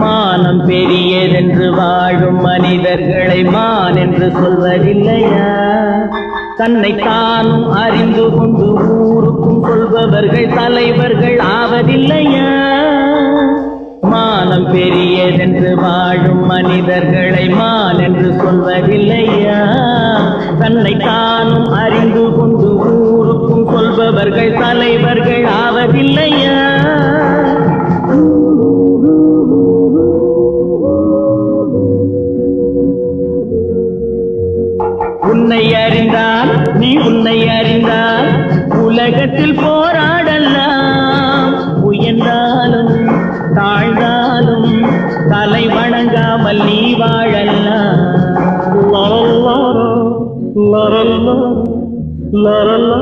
மானம் பெரியதென்று வாழும் மனிதர்களை மான் என்று சொல்வதில்லையா? தன்னை தானும் அறிந்து கொண்டு ஊருக்கும் சொல்பவர்கள் தலைவர்கள் ஆவதில்லையா? மானம் பெரியதென்று வாழும் மனிதர்களை மான் என்று சொல்வதில்லையா? தன்னை தானும் அறிந்து கொண்டு ஊருக்கும் சொல்பவர்கள் தலைவர்கள் ஆவதில்லையா? உன்னை அறிந்தால் நீ உன்னை அறிந்தால் உலகத்தில் போராடலாம். உயர்ந்தாலும் தாழ்ந்தாலும் தலை வணங்காமல் நீ வாழலாம். லரல்லா